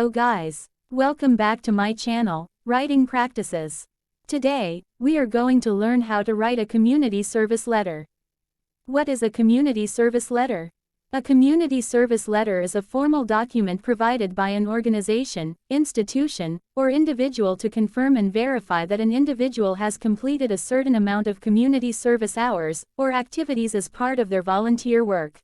Hello guys. Welcome back to my channel, Writing Practices. Today, we are going to learn how to write a community service letter. What is a community service letter? A community service letter is a formal document provided by an organization, institution, or individual to confirm and verify that an individual has completed a certain amount of community service hours or activities as part of their volunteer work.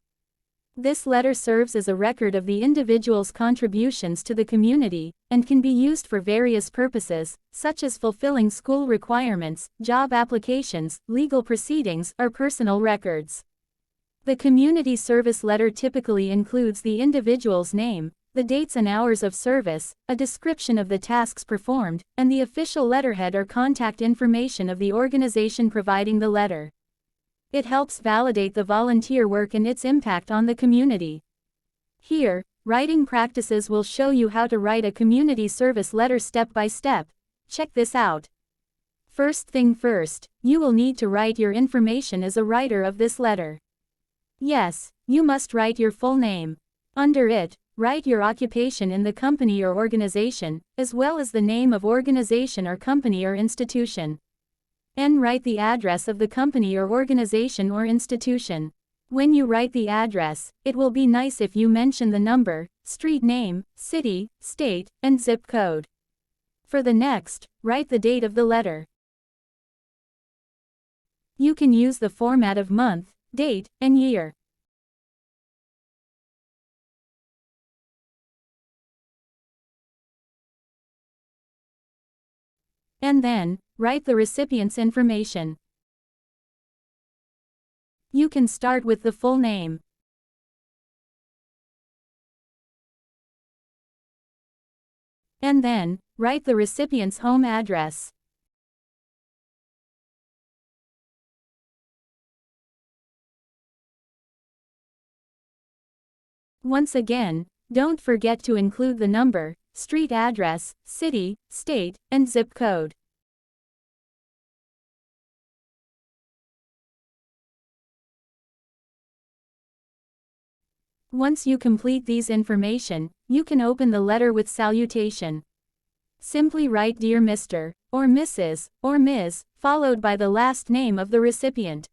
This letter serves as a record of the individual's contributions to the community, and can be used for various purposes, such as fulfilling school requirements, job applications, legal proceedings, or personal records. The community service letter typically includes the individual's name, the dates and hours of service, a description of the tasks performed, and the official letterhead or contact information of the organization providing the letter. It helps validate the volunteer work and its impact on the community. Here, Writing Practices will show you how to write a community service letter step by step. Check this out. First thing first, you will need to write your information as a writer of this letter. Yes, you must write your full name. Under it, write your occupation in the company or organization, as well as the name of organization or company or institution. And write the address of the company or organization or institution. When you write the address, it will be nice if you mention the number, street name, city, state, and zip code. For the next, write the date of the letter. You can use the format of month, date, and year. And then, write the recipient's information. You can start with the full name. And then, write the recipient's home address. Once again, don't forget to include the number, street address, city, state, and zip code. Once you complete these information, you can open the letter with salutation. Simply write Dear Mr. or Mrs. or Ms., followed by the last name of the recipient.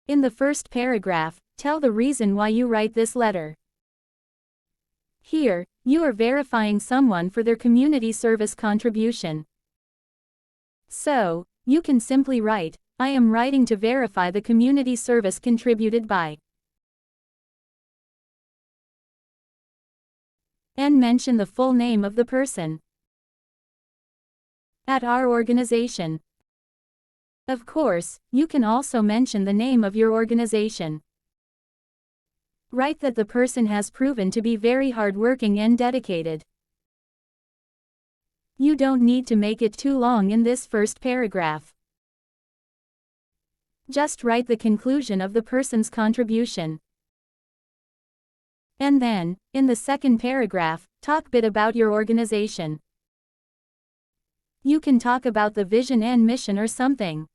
In the first paragraph, tell the reason why you write this letter. Here, you are verifying someone for their community service contribution. So, you can simply write, I am writing to verify the community service contributed by. And mention the full name of the person. At our organization. Of course, you can also mention the name of your organization. Write that the person has proven to be very hardworking and dedicated. You don't need to make it too long in this first paragraph. Just write the conclusion of the person's contribution. And then, in the second paragraph, talk a bit about your organization. You can talk about the vision and mission or something.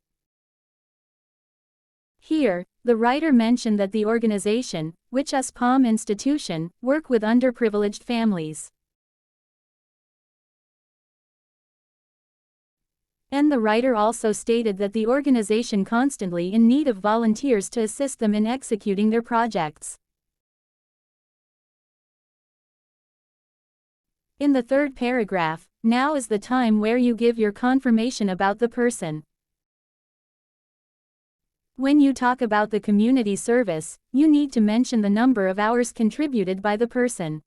Here, the writer mentioned that the organization, which is Palm Institution, work with underprivileged families. And the writer also stated that the organization constantly in need of volunteers to assist them in executing their projects. In the third paragraph, now is the time where you give your confirmation about the person. When you talk about the community service, you need to mention the number of hours contributed by the person.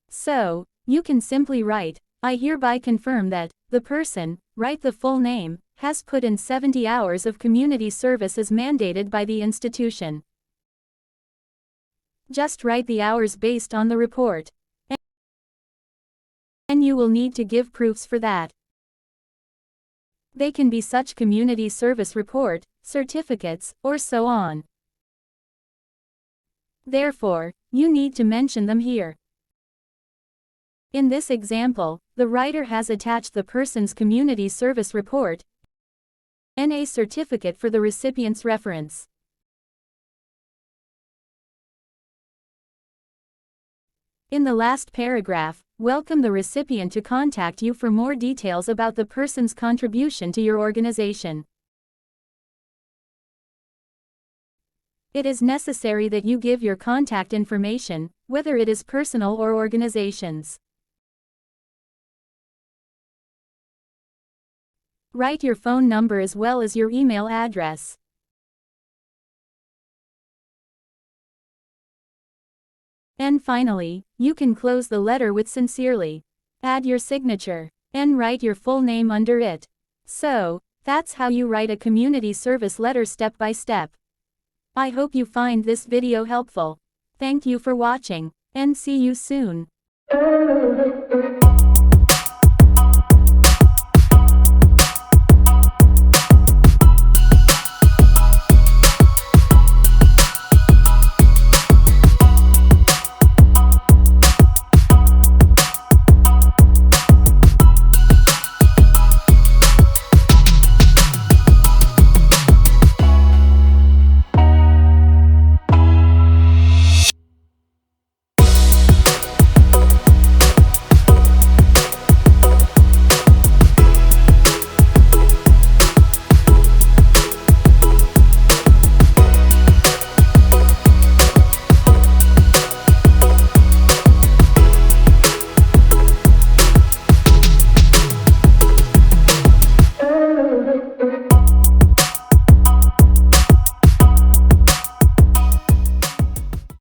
So, you can simply write, I hereby confirm that, the person, write the full name, has put in 70 hours of community service as mandated by the institution. Just write the hours based on the report. And you will need to give proofs for that. They can be such community service report, certificates, or so on. Therefore, you need to mention them here. In this example, the writer has attached the person's community service report and a certificate for the recipient's reference. In the last paragraph, welcome the recipient to contact you for more details about the person's contribution to your organization. It is necessary that you give your contact information, whether it is personal or organizations. Write your phone number as well as your email address. And finally, you can close the letter with sincerely. Add your signature, and write your full name under it. So, that's how you write a community service letter step by step. I hope you find this video helpful. Thank you for watching, and see you soon.